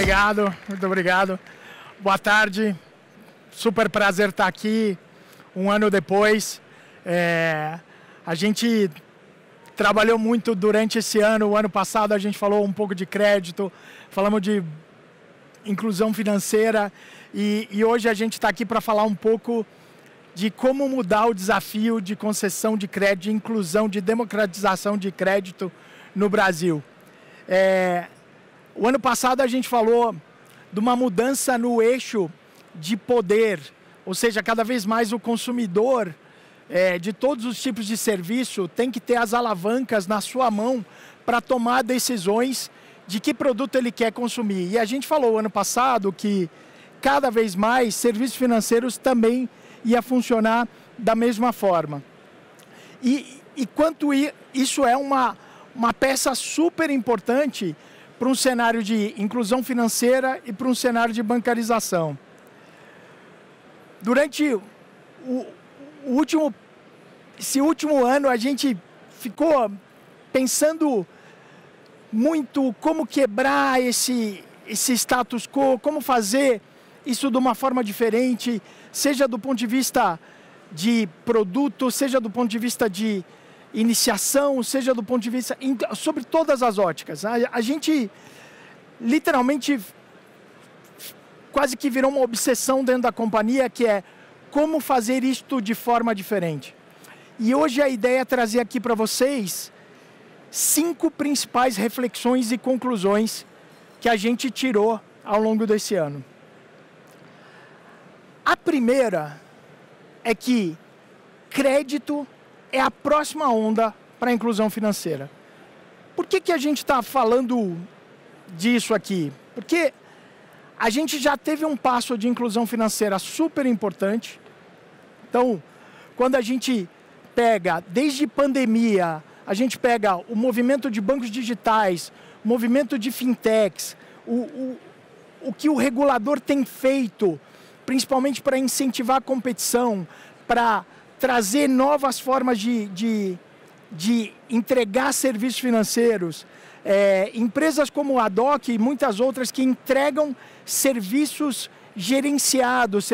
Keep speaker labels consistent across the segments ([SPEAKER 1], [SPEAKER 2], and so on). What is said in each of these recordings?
[SPEAKER 1] obrigado, muito obrigado. Boa tarde, super prazer estar aqui um ano depois. A gente trabalhou muito durante esse ano. O ano passado a gente falou um pouco de crédito, falamos de inclusão financeira e hoje a gente está aqui para falar um pouco de como mudar o desafio de concessão de crédito, de inclusão, de democratização de crédito no Brasil. O ano passado a gente falou de uma mudança no eixo de poder, ou seja, cada vez mais o consumidor de todos os tipos de serviço tem que ter as alavancas na sua mão para tomar decisões de que produto ele quer consumir. E a gente falou ano passado que cada vez mais serviços financeiros também ia funcionar da mesma forma. E quanto isso é uma peça super importante para um cenário de inclusão financeira e para um cenário de bancarização. Durante esse último ano, a gente ficou pensando muito como quebrar esse status quo, como fazer isso de uma forma diferente, seja do ponto de vista de produto, seja do ponto de vista de iniciação, seja do ponto de vista sobre todas as óticas. A gente literalmente quase que virou uma obsessão dentro da companhia, que é como fazer isto de forma diferente. E hoje a ideia é trazer aqui para vocês 5 principais reflexões e conclusões que a gente tirou ao longo desse ano. A primeira é que crédito é a próxima onda para a inclusão financeira. Por que a gente está falando disso aqui? Porque a gente já teve um passo de inclusão financeira super importante. Então, quando a gente pega, desde pandemia, a gente pega o movimento de bancos digitais, o movimento de fintechs, o que o regulador tem feito, principalmente para incentivar a competição, para trazer novas formas de entregar serviços financeiros. Empresas como a Doc e muitas outras que entregam serviços gerenciados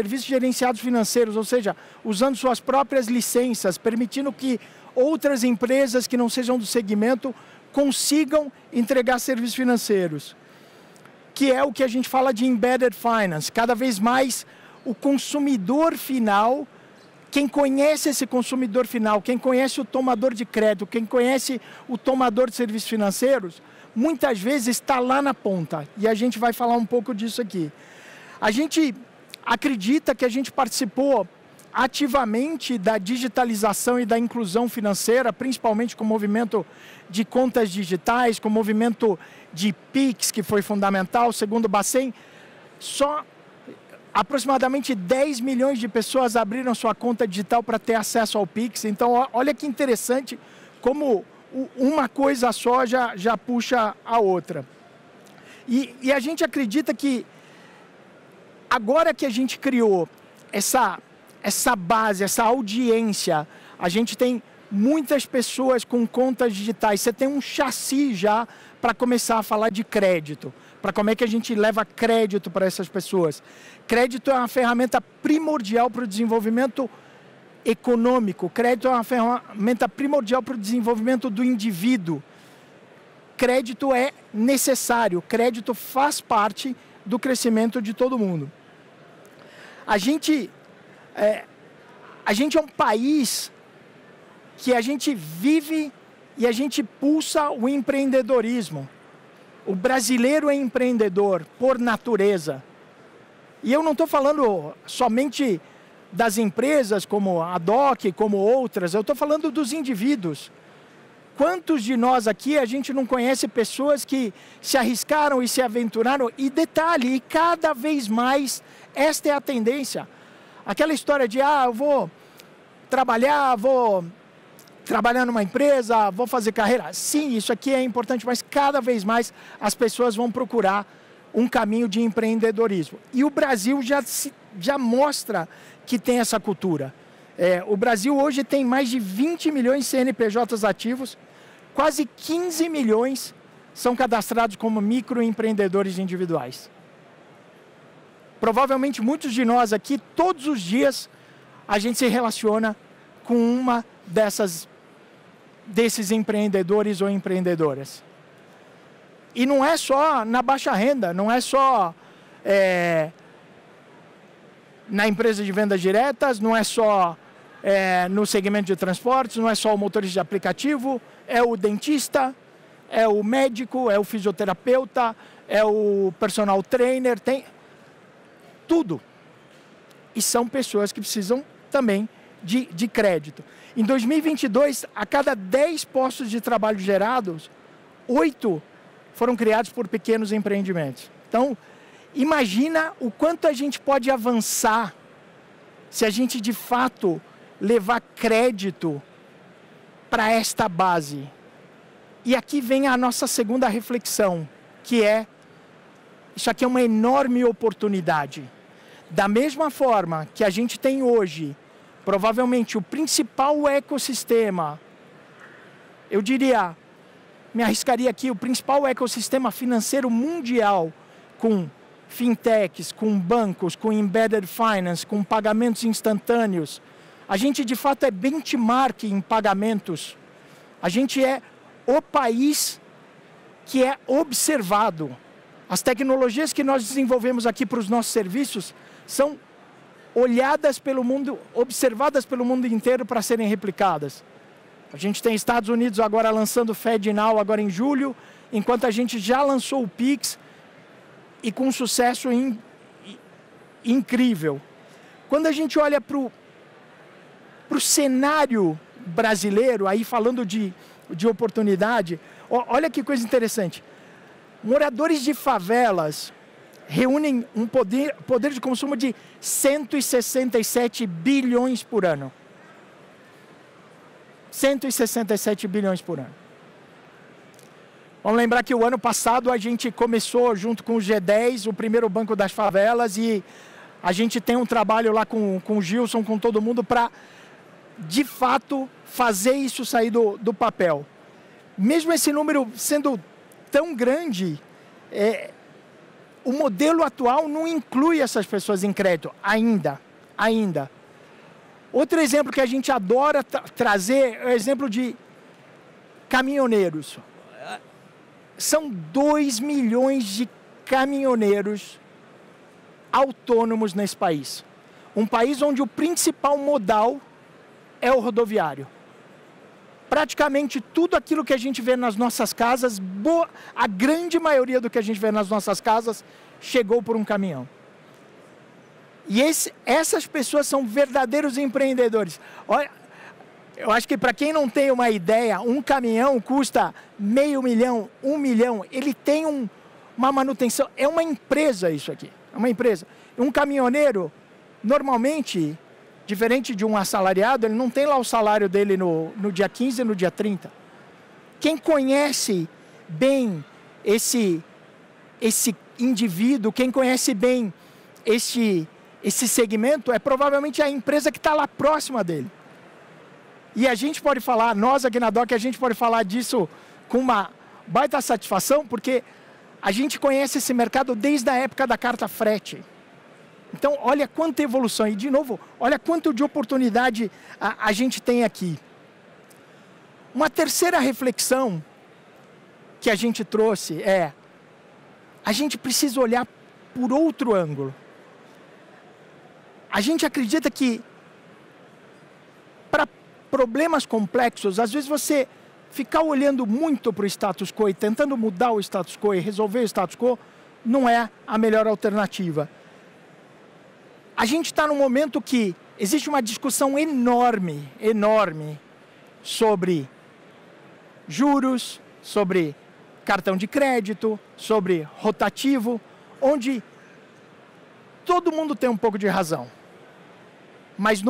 [SPEAKER 1] financeiros, ou seja, usando suas próprias licenças, permitindo que outras empresas que não sejam do segmento consigam entregar serviços financeiros, que é o que a gente fala de embedded finance. Cada vez mais o consumidor final, quem conhece esse consumidor final, quem conhece o tomador de crédito, quem conhece o tomador de serviços financeiros, muitas vezes está lá na ponta. E a gente vai falar um pouco disso aqui. A gente acredita que a gente participou ativamente da digitalização e da inclusão financeira, principalmente com o movimento de contas digitais, com o movimento de PIX, que foi fundamental. Segundo o Bacen, só aproximadamente 10 milhões de pessoas abriram sua conta digital para ter acesso ao PIX. Então, olha que interessante como uma coisa só já puxa a outra. E a gente acredita que agora que a gente criou essa base, essa audiência, a gente tem muitas pessoas com contas digitais. Você tem um chassi já para começar a falar de crédito, para como é que a gente leva crédito para essas pessoas. Crédito é uma ferramenta primordial para o desenvolvimento econômico. Crédito é uma ferramenta primordial para o desenvolvimento do indivíduo. Crédito é necessário, crédito faz parte do crescimento de todo mundo. A gente é um país que a gente vive e a gente pulsa o empreendedorismo. O brasileiro é empreendedor por natureza. E eu não estou falando somente das empresas como a Doc, como outras, eu estou falando dos indivíduos. Quantos de nós aqui a gente não conhece pessoas que se arriscaram e se aventuraram? E detalhe, e cada vez mais esta é a tendência. Aquela história de, eu vou trabalhar numa empresa, vou fazer carreira. Sim, isso aqui é importante, mas cada vez mais as pessoas vão procurar um caminho de empreendedorismo. E o Brasil já mostra que tem essa cultura. O Brasil hoje tem mais de 20 milhões de CNPJs ativos, quase 15 milhões são cadastrados como microempreendedores individuais. provavelmente muitos de nós aqui, todos os dias, a gente se relaciona com uma desses empreendedores ou empreendedoras. E não é só na baixa renda, não é só na empresa de vendas diretas, não é só no segmento de transportes, não é só o motorista de aplicativo, é o dentista, é o médico, é o fisioterapeuta, é o personal trainer, tem tudo. E são pessoas que precisam também de crédito. Em 2022, a cada 10 postos de trabalho gerados, 8 foram criados por pequenos empreendimentos. Então, imagina o quanto a gente pode avançar se a gente, de fato, levar crédito para esta base. E aqui vem a nossa segunda reflexão, que é, isso aqui é uma enorme oportunidade. Da mesma forma que a gente tem hoje, provavelmente o principal ecossistema, eu diria, me arriscaria aqui, o principal ecossistema financeiro mundial, com fintechs, com bancos, com embedded finance, com pagamentos instantâneos. A gente, de fato, é benchmark em pagamentos. A gente é o país que é observado. As tecnologias que nós desenvolvemos aqui para os nossos serviços são olhadas pelo mundo, observadas pelo mundo inteiro para serem replicadas. A gente tem Estados Unidos agora lançando o FedNow agora em julho, enquanto a gente já lançou o Pix e com um sucesso incrível. Quando a gente olha para o cenário brasileiro, aí falando de oportunidade, olha que coisa interessante. Moradores de favelas reúnem um poder de consumo de 167 bilhões por ano. 167 bilhões por ano. Vamos lembrar que o ano passado a gente começou junto com o G10, o primeiro banco das favelas, e a gente tem um trabalho lá com o Gilson, com todo mundo, para, de fato, fazer isso sair do papel. Mesmo esse número sendo tão grande, o modelo atual não inclui essas pessoas em crédito, ainda. Outro exemplo que a gente adora trazer é o exemplo de caminhoneiros. São 2 milhões de caminhoneiros autônomos nesse país. Um país onde o principal modal é o rodoviário. Praticamente tudo aquilo que a gente vê nas nossas casas, a grande maioria do que a gente vê nas nossas casas, chegou por um caminhão. E essas pessoas são verdadeiros empreendedores. Olha, eu acho que para quem não tem uma ideia, um caminhão custa $500 mil, $1 milhão. Ele tem uma manutenção. É uma empresa isso aqui. É uma empresa. Um caminhoneiro, normalmente, diferente de um assalariado, ele não tem lá o salário dele no dia 15 e no dia 30. Quem conhece bem esse indivíduo, quem conhece bem esse segmento, é provavelmente a empresa que está lá próxima dele. E a gente pode falar, nós aqui na DOC, a gente pode falar disso com uma baita satisfação, porque a gente conhece esse mercado desde a época da carta frete. Então, olha quanta evolução. E, de novo, olha quanto de oportunidade a gente tem aqui. Uma terceira reflexão que a gente trouxe é: a gente precisa olhar por outro ângulo. A gente acredita que, para problemas complexos, às vezes você ficar olhando muito para o status quo e tentando mudar o status quo e resolver o status quo, não é a melhor alternativa. A gente está num momento que existe uma discussão enorme sobre juros, sobre cartão de crédito, sobre rotativo, onde todo mundo tem um pouco de razão. Mas,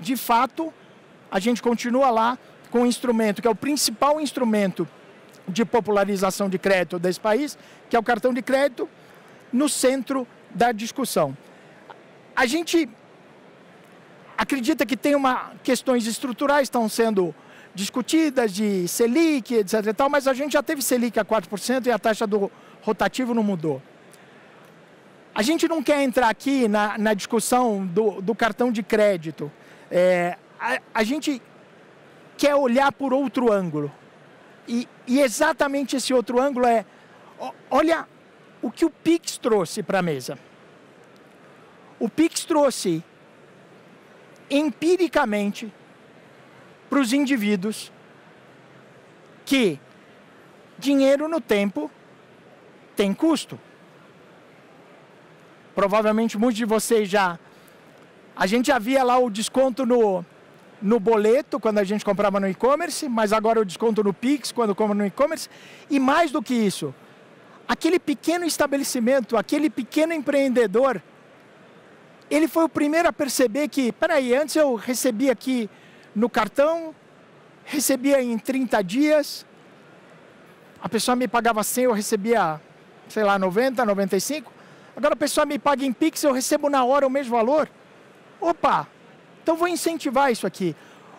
[SPEAKER 1] de fato, a gente continua lá com um instrumento que é o principal instrumento de popularização de crédito desse país, que é o cartão de crédito, no centro da discussão. A gente acredita que tem questões estruturais estão sendo discutidas, de Selic, etc. e tal, mas a gente já teve Selic a 4% e a taxa do rotativo não mudou. A gente não quer entrar aqui na discussão do cartão de crédito. A gente quer olhar por outro ângulo. E exatamente esse outro ângulo olha o que o Pix trouxe para a mesa. O Pix trouxe empiricamente para os indivíduos que dinheiro no tempo tem custo. Provavelmente muitos de vocês a gente já via lá o desconto no boleto, quando a gente comprava no e-commerce, mas agora o desconto no Pix, quando compra no e-commerce. E mais do que isso, aquele pequeno estabelecimento, aquele pequeno empreendedor, ele foi o primeiro a perceber que, peraí, antes eu recebia aqui no cartão, recebia em 30 dias, a pessoa me pagava 100, eu recebia, sei lá, 90, 95. Agora a pessoa me paga em Pix, eu recebo na hora o mesmo valor. Opa, então vou incentivar isso aqui.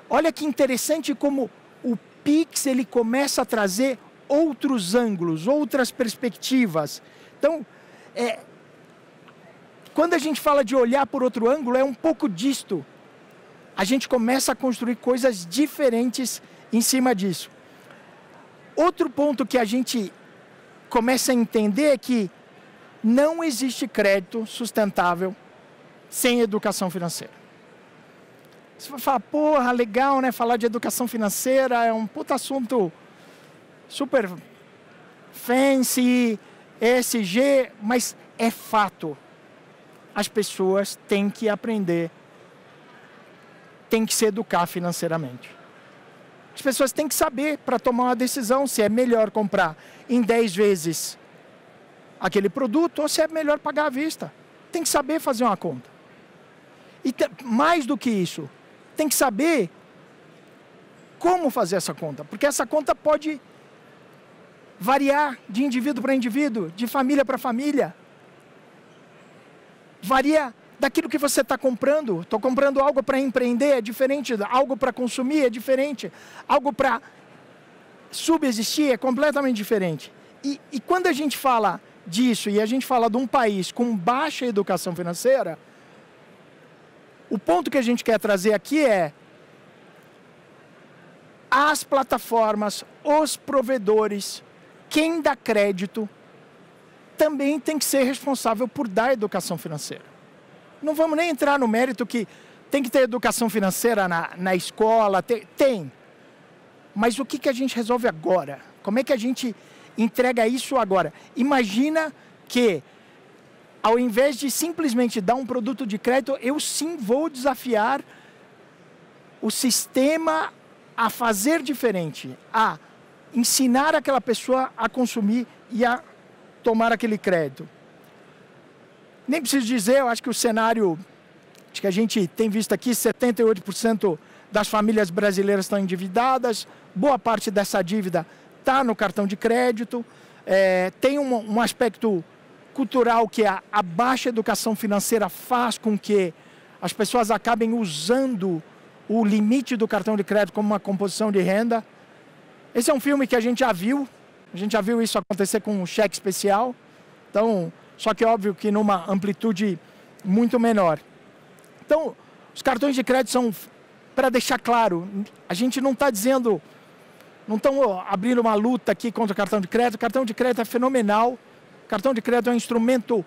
[SPEAKER 1] Olha que interessante como o Pix ele começa a trazer outros ângulos, outras perspectivas. Então, quando a gente fala de olhar por outro ângulo, é um pouco disto. A gente começa a construir coisas diferentes em cima disso. Outro ponto que a gente começa a entender é que não existe crédito sustentável sem educação financeira. Você vai falar, porra, legal, né? Falar de educação financeira é um puta assunto super fancy, ESG, mas é fato. As pessoas têm que aprender, têm que se educar financeiramente. As pessoas têm que saber para tomar uma decisão se é melhor comprar em 10 vezes aquele produto ou se é melhor pagar à vista. Tem que saber fazer uma conta. E mais do que isso, tem que saber como fazer essa conta, porque essa conta pode variar de indivíduo para indivíduo, de família para família. Varia daquilo que você está comprando. Estou comprando algo para empreender, é diferente. Algo para consumir é diferente. Algo para subsistir é completamente diferente. E quando a gente fala disso, e a gente fala de um país com baixa educação financeira, o ponto que a gente quer trazer aqui é as plataformas, os provedores, quem dá crédito, também tem que ser responsável por dar educação financeira. Não vamos nem entrar no mérito que tem que ter educação financeira na escola, tem. Mas o que a gente resolve agora? Como é que a gente entrega isso agora? Imagina que, ao invés de simplesmente dar um produto de crédito, eu sim vou desafiar o sistema a fazer diferente, a ensinar aquela pessoa a consumir e a tomar aquele crédito. Nem preciso dizer, eu acho que o cenário, acho que a gente tem visto aqui, 78% das famílias brasileiras estão endividadas, boa parte dessa dívida está no cartão de crédito, tem um aspecto cultural que a baixa educação financeira faz com que as pessoas acabem usando o limite do cartão de crédito como uma composição de renda. Esse é um filme que a gente já viu isso acontecer com um cheque especial, então, só que é óbvio que numa amplitude muito menor. Então, os cartões de crédito são, para deixar claro, a gente não está dizendo, não estamos abrindo uma luta aqui contra o cartão de crédito é fenomenal, o cartão de crédito é um instrumento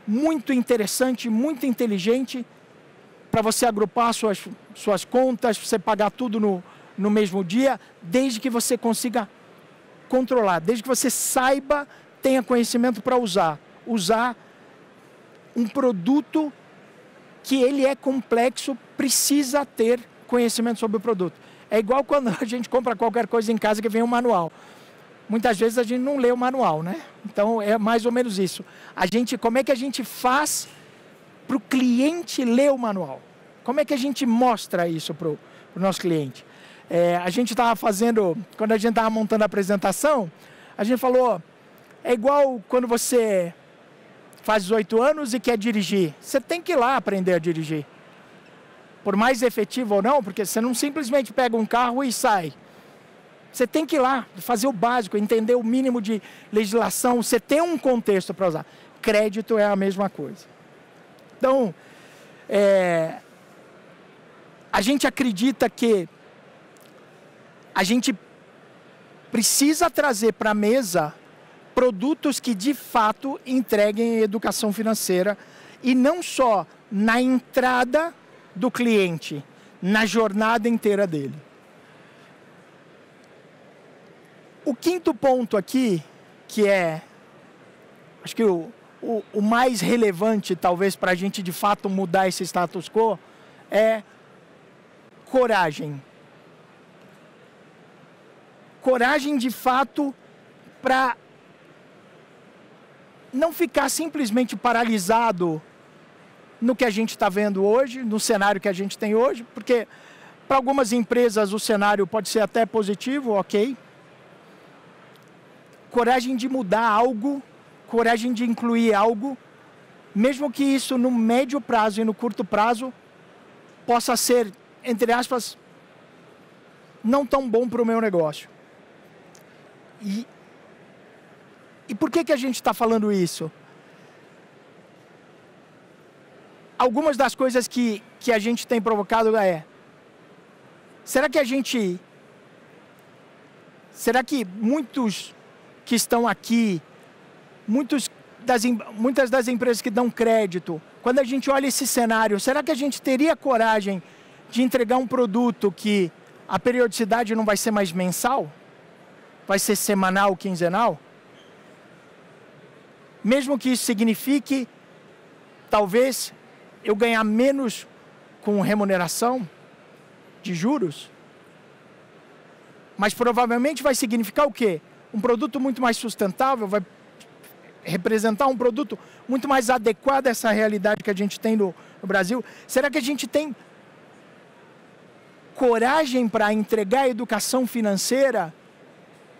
[SPEAKER 1] muito interessante, muito inteligente, para você agrupar suas contas, você pagar tudo no mesmo dia, desde que você consiga controlar, desde que você saiba, tenha conhecimento para usar um produto que ele é complexo, precisa ter conhecimento sobre o produto. É igual quando a gente compra qualquer coisa em casa que vem um manual. Muitas vezes a gente não lê o manual, né? Então é mais ou menos isso. Como é que a gente faz para o cliente ler o manual? Como é que a gente mostra isso para o nosso cliente? A gente estava fazendo, quando a gente estava montando a apresentação, a gente falou, é igual quando você faz 18 anos e quer dirigir. Você tem que ir lá aprender a dirigir. Por mais efetivo ou não, porque você não simplesmente pega um carro e sai. Você tem que ir lá, fazer o básico, entender o mínimo de legislação, você tem um contexto para usar. Crédito é a mesma coisa. Então, a gente acredita que a gente precisa trazer para a mesa produtos que de fato entreguem educação financeira e não só na entrada do cliente, na jornada inteira dele. O quinto ponto aqui, que é, acho que o mais relevante talvez para a gente de fato mudar esse status quo, é coragem. Coragem de fato para não ficar simplesmente paralisado no que a gente está vendo hoje, no cenário que a gente tem hoje, porque para algumas empresas o cenário pode ser até positivo, ok. Coragem de mudar algo, coragem de incluir algo, mesmo que isso no médio prazo e no curto prazo possa ser, entre aspas, não tão bom para o meu negócio. E por que a gente está falando isso? Algumas das coisas que a gente tem provocado será que muitos que estão aqui, muitas das empresas que dão crédito, quando a gente olha esse cenário, será que a gente teria coragem de entregar um produto que a periodicidade não vai ser mais mensal? Vai ser semanal, quinzenal? Mesmo que isso signifique, talvez, eu ganhar menos com remuneração de juros, mas provavelmente vai significar o quê? Um produto muito mais sustentável, vai representar um produto muito mais adequado a essa realidade que a gente tem no Brasil. Será que a gente tem coragem para entregar a educação financeira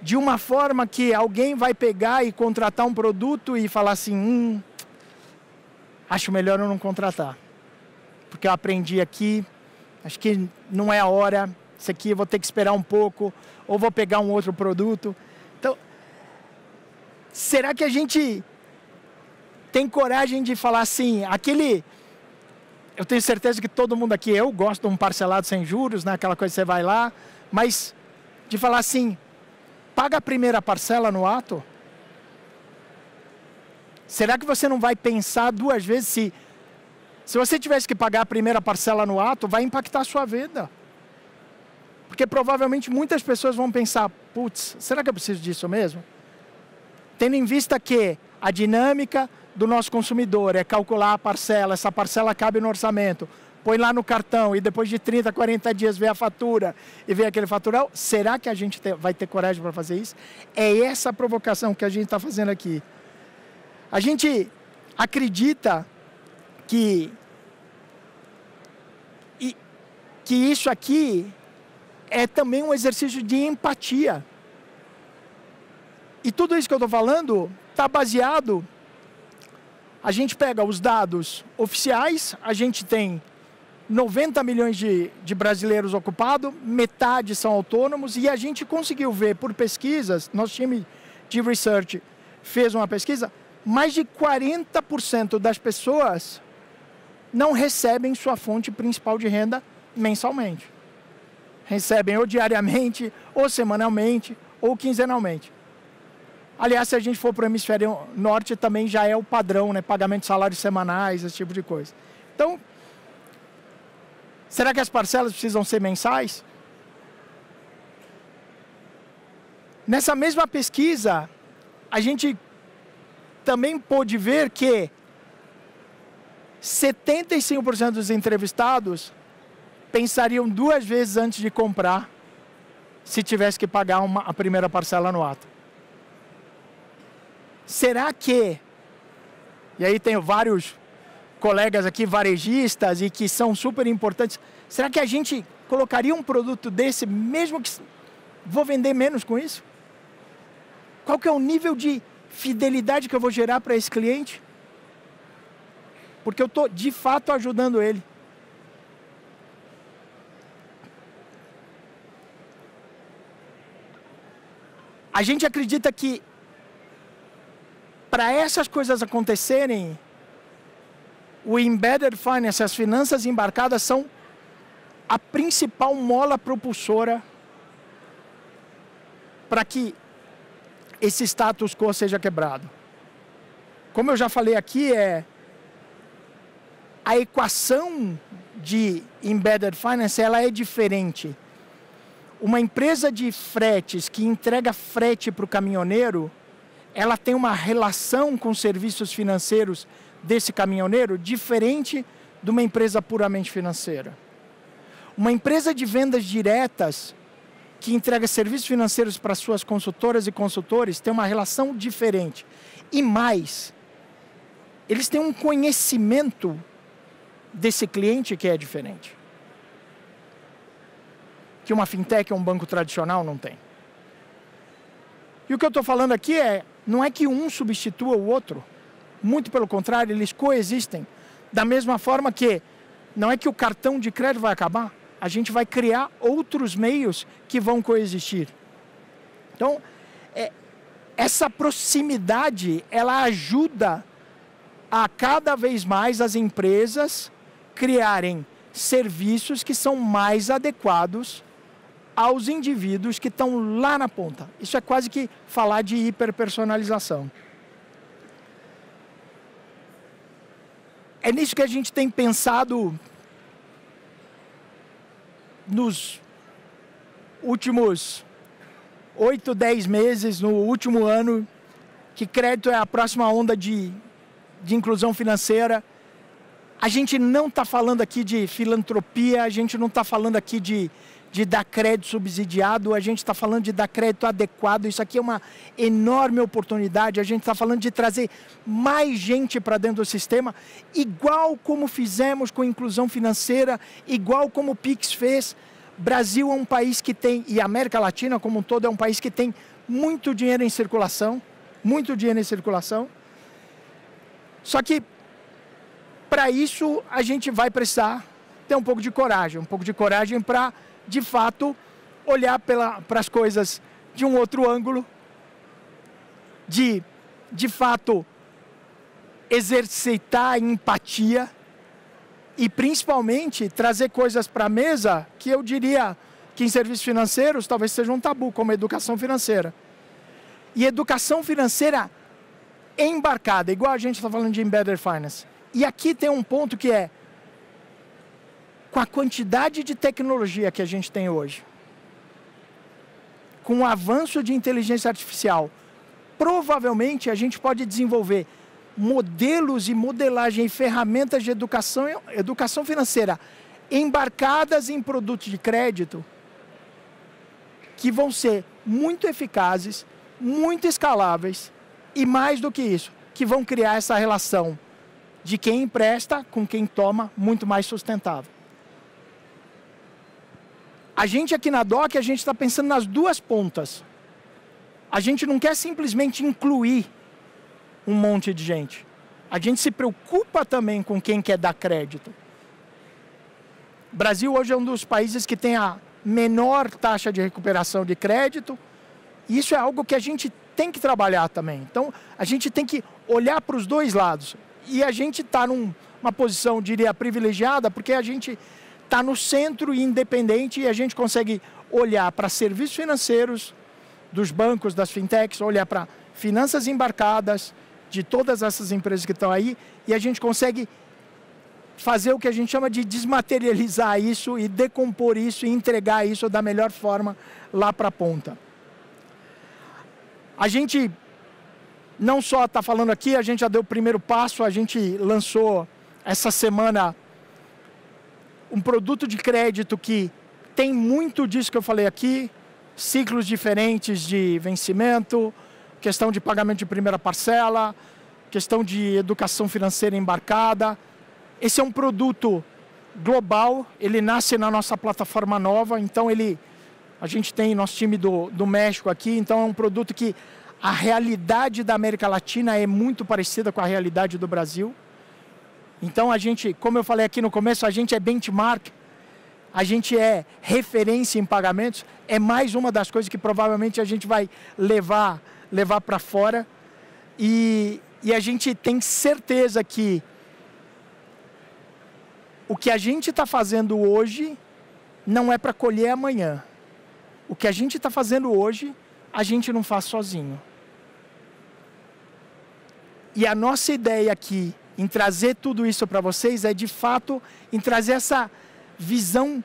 [SPEAKER 1] de uma forma que alguém vai pegar e contratar um produto e falar assim, acho melhor eu não contratar, porque eu aprendi aqui, acho que não é a hora, isso aqui eu vou ter que esperar um pouco, ou vou pegar um outro produto. Então, será que a gente tem coragem de falar assim, eu tenho certeza que todo mundo aqui, eu gosto de um parcelado sem juros, né, aquela coisa que você vai lá, mas de falar assim, paga a primeira parcela no ato? Será que você não vai pensar duas vezes se você tivesse que pagar a primeira parcela no ato, vai impactar a sua vida? Porque provavelmente muitas pessoas vão pensar, putz, será que eu preciso disso mesmo? Tendo em vista que a dinâmica do nosso consumidor é calcular a parcela, essa parcela cabe no orçamento, põe lá no cartão e depois de 30, 40 dias vê a fatura e vê aquele faturão, será que a gente vai ter coragem para fazer isso? É essa a provocação que a gente está fazendo aqui. A gente acredita que isso aqui é também um exercício de empatia. E tudo isso que eu estou falando está baseado... A gente pega os dados oficiais, a gente tem 90 milhões de brasileiros ocupados, metade são autônomos, e a gente conseguiu ver por pesquisas, nosso time de research fez uma pesquisa, mais de 40% das pessoas não recebem sua fonte principal de renda mensalmente. Recebem ou diariamente, ou semanalmente, ou quinzenalmente. Aliás, se a gente for para o hemisfério norte, também já é o padrão, né? Pagamento de salários semanais, esse tipo de coisa. Então, será que as parcelas precisam ser mensais? Nessa mesma pesquisa, a gente também pôde ver que 75% dos entrevistados pensariam duas vezes antes de comprar se tivesse que pagar a primeira parcela no ato. Será que, e aí tenho vários colegas aqui varejistas e que são super importantes, será que a gente colocaria um produto desse mesmo que vou vender menos com isso? Qual que é o nível de fidelidade que eu vou gerar para esse cliente? Porque eu estou de fato ajudando ele. A gente acredita que para essas coisas acontecerem, o Embedded Finance, as finanças embarcadas, são a principal mola propulsora para que esse status quo seja quebrado. Como eu já falei aqui, a equação de Embedded Finance ela é diferente. Uma empresa de fretes que entrega frete para o caminhoneiro, ela tem uma relação com os serviços financeiros desse caminhoneiro diferente de uma empresa puramente financeira. Uma empresa de vendas diretas que entrega serviços financeiros para suas consultoras e consultores tem uma relação diferente. E mais, eles têm um conhecimento desse cliente que é diferente. Que uma fintech ou um banco tradicional não tem. E o que eu estou falando aqui não é que um substitua o outro. Muito pelo contrário, eles coexistem. Da mesma forma que não é que o cartão de crédito vai acabar, a gente vai criar outros meios que vão coexistir. Então, essa proximidade, ela ajuda a cada vez mais as empresas criarem serviços que são mais adequados aos indivíduos que estão lá na ponta. Isso é quase que falar de hiperpersonalização. É nisso que a gente tem pensado nos últimos 8, 10 meses, no último ano, que crédito é a próxima onda de inclusão financeira. A gente não está falando aqui de filantropia, a gente não está falando aqui de dar crédito subsidiado, a gente está falando de dar crédito adequado. Isso aqui é uma enorme oportunidade. A gente está falando de trazer mais gente para dentro do sistema, igual como fizemos com a inclusão financeira, igual como o Pix fez. Brasil é um país que tem, e a América Latina como um todo é um país que tem muito dinheiro em circulação, Só que, para isso, a gente vai precisar ter um pouco de coragem para, de fato, olhar para as coisas de um outro ângulo, de fato, exercitar a empatia e, principalmente, trazer coisas para a mesa que eu diria que em serviços financeiros talvez seja um tabu, como a educação financeira. E educação financeira embarcada, igual a gente está falando de Embedded Finance. E aqui tem um ponto que com a quantidade de tecnologia que a gente tem hoje, com o avanço de inteligência artificial, provavelmente a gente pode desenvolver modelos e modelagem e ferramentas de educação financeira embarcadas em produtos de crédito que vão ser muito eficazes, muito escaláveis e, mais do que isso, que vão criar essa relação de quem empresta com quem toma muito mais sustentável. A gente aqui na DOC, a gente está pensando nas duas pontas. A gente não quer simplesmente incluir um monte de gente. A gente se preocupa também com quem quer dar crédito. O Brasil hoje é um dos países que tem a menor taxa de recuperação de crédito. E isso é algo que a gente tem que trabalhar também. Então, a gente tem que olhar para os dois lados. E a gente está numa posição, diria, privilegiada, porque a gente está no centro e independente e a gente consegue olhar para serviços financeiros dos bancos, das fintechs, olhar para finanças embarcadas de todas essas empresas que estão aí e a gente consegue fazer o que a gente chama de desmaterializar isso e decompor isso e entregar isso da melhor forma lá para a ponta. A gente não só está falando aqui, a gente já deu o primeiro passo, a gente lançou essa semana um produto de crédito que tem muito disso que eu falei aqui, ciclos diferentes de vencimento, questão de pagamento de primeira parcela, questão de educação financeira embarcada. Esse é um produto global, ele nasce na nossa plataforma nova, então a gente tem nosso time do México aqui, então é um produto que a realidade da América Latina é muito parecida com a realidade do Brasil. Então a gente, como eu falei aqui no começo, a gente é benchmark a gente é referência em pagamentos, é mais uma das coisas que provavelmente a gente vai levar para fora. E a gente tem certeza que o que a gente está fazendo hoje não é para colher amanhã. O que a gente está fazendo hoje, a gente não faz sozinho. E a nossa ideia aqui, em trazer tudo isso para vocês, é de fato, em trazer essa visão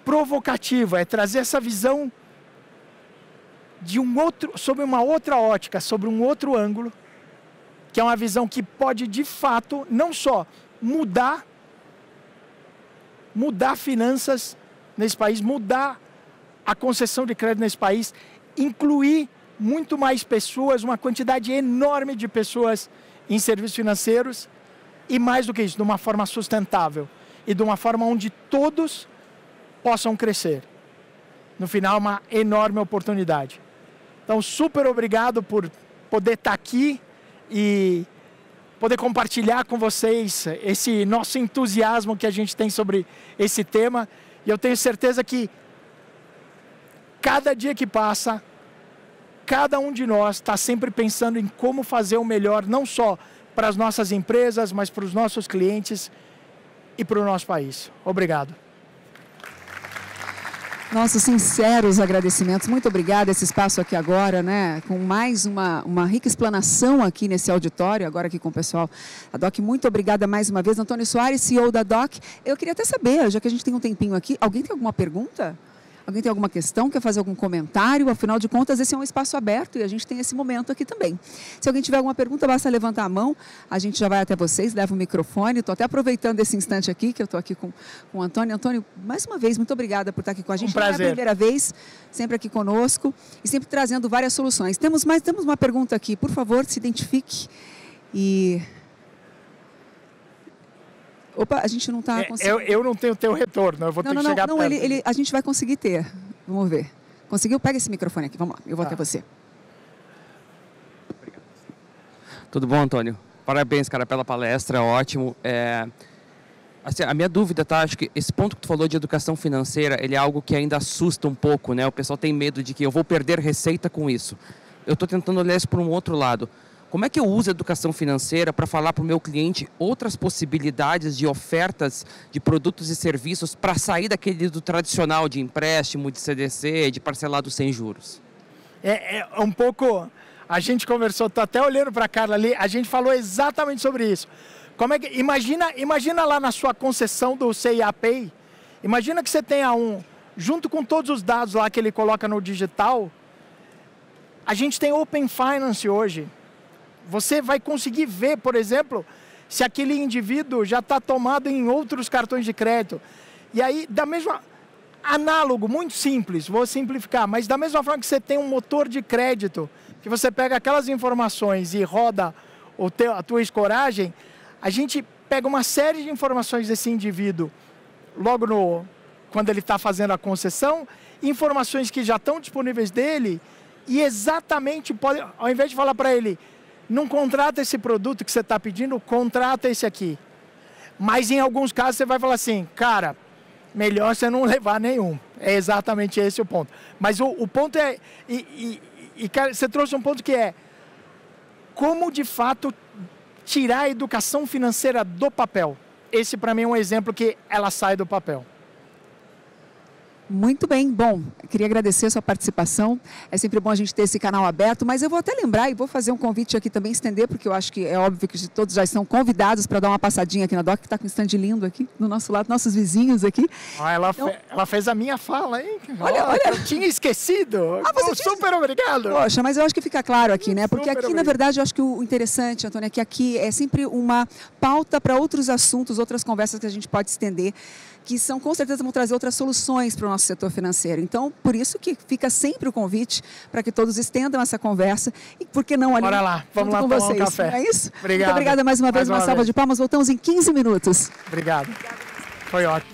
[SPEAKER 1] provocativa, é trazer essa visão de sobre uma outra ótica, sobre um outro ângulo, que é uma visão que pode, de fato, não só mudar finanças nesse país, mudar a concessão de crédito nesse país, incluir muito mais pessoas, uma quantidade enorme de pessoas em serviços financeiros, e mais do que isso, de uma forma sustentável e de uma forma onde todos possam crescer. No final, uma enorme oportunidade. Então, super obrigado por poder estar aqui e poder compartilhar com vocês esse nosso entusiasmo que a gente tem sobre esse tema. E eu tenho certeza que cada dia que passa, cada um de nós está sempre pensando em como fazer o melhor, não só para as nossas empresas, mas para os nossos clientes e para o nosso país. Obrigado.
[SPEAKER 2] Nossos sinceros agradecimentos. Muito obrigada esse espaço aqui agora, né? Com mais uma rica explanação aqui nesse auditório, agora aqui com o pessoal da DOC. Muito obrigada mais uma vez, Antônio Soares, CEO da DOC. Eu queria até saber, já que a gente tem um tempinho aqui, alguém tem alguma pergunta? Alguém tem alguma questão, quer fazer algum comentário? Afinal de contas, esse é um espaço aberto e a gente tem esse momento aqui também. Se alguém tiver alguma pergunta, basta levantar a mão, a gente já vai até vocês, leva o microfone. Estou até aproveitando esse instante aqui, que eu estou aqui com o Antônio. Antônio, mais uma vez, muito obrigada por estar aqui com a gente.
[SPEAKER 1] Um prazer.
[SPEAKER 2] Não é a primeira vez, sempre aqui conosco e sempre trazendo várias soluções. Temos uma pergunta aqui, por favor, se identifique e... Opa, a gente não está conseguindo.
[SPEAKER 1] Eu não tenho teu retorno, eu vou ter que chegar perto.
[SPEAKER 2] Não, a gente vai conseguir ter. Vamos ver. Conseguiu? Pega esse microfone aqui, vamos lá, eu vou até você.
[SPEAKER 3] Obrigado. Tudo bom, Antônio? Parabéns, cara, pela palestra, ótimo. Assim, a minha dúvida, tá? Acho que esse ponto que tu falou de educação financeira, ele é algo que ainda assusta um pouco, né? O pessoal tem medo de que eu vou perder receita com isso. Eu estou tentando olhar isso por um outro lado. Como é que eu uso a educação financeira para falar para o meu cliente outras possibilidades de ofertas de produtos e serviços para sair daquele do tradicional de empréstimo, de CDC, de parcelado sem juros?
[SPEAKER 1] É um pouco... A gente conversou, estou até olhando para a Carla ali, a gente falou exatamente sobre isso. Como é que, imagina lá na sua concessão do CIA Pay, imagina que você tenha junto com todos os dados lá que ele coloca no digital, a gente tem Open Finance hoje. Você vai conseguir ver, por exemplo, se aquele indivíduo já está tomado em outros cartões de crédito. E aí, análogo, muito simples, vou simplificar, mas da mesma forma que você tem um motor de crédito, que você pega aquelas informações e roda a tua escoragem, a gente pega uma série de informações desse indivíduo, logo quando ele está fazendo a concessão, informações que já estão disponíveis dele, e exatamente, ao invés de falar para ele, não contrata esse produto que você está pedindo, contrata esse aqui. Mas em alguns casos você vai falar assim, cara, melhor você não levar nenhum. É exatamente esse o ponto. Mas o ponto é, cara, você trouxe um ponto que é, como de fato tirar a educação financeira do papel. Esse para mim é um exemplo que ela sai do papel.
[SPEAKER 2] Muito bem, bom, queria agradecer a sua participação, é sempre bom a gente ter esse canal aberto, mas eu vou até lembrar e vou fazer um convite aqui também, estender, porque eu acho que é óbvio que todos já estão convidados para dar uma passadinha aqui na DOC, que está com um stand lindo aqui, do nosso lado, nossos vizinhos aqui.
[SPEAKER 1] Ela fez a minha fala, hein?
[SPEAKER 2] Olha.
[SPEAKER 1] Eu tinha esquecido. Super obrigado.
[SPEAKER 2] Poxa, mas eu acho que fica claro aqui, né? Porque
[SPEAKER 1] Super
[SPEAKER 2] aqui,
[SPEAKER 1] obrigado.
[SPEAKER 2] Na verdade, eu acho que o interessante, Antônio, é que aqui é sempre uma pauta para outros assuntos, outras conversas que a gente pode estender, que são, com certeza, vão trazer outras soluções para o nosso setor financeiro. Então, por isso que fica sempre o convite para que todos estendam essa conversa e, por que não, ali,
[SPEAKER 1] bora lá, vamos lá
[SPEAKER 2] com
[SPEAKER 1] tomar
[SPEAKER 2] vocês.
[SPEAKER 1] um café.
[SPEAKER 2] Não é isso?
[SPEAKER 1] Obrigado.
[SPEAKER 2] Muito obrigada mais uma vez, uma salva de palmas. Voltamos em 15 minutos.
[SPEAKER 1] Obrigado. Foi ótimo.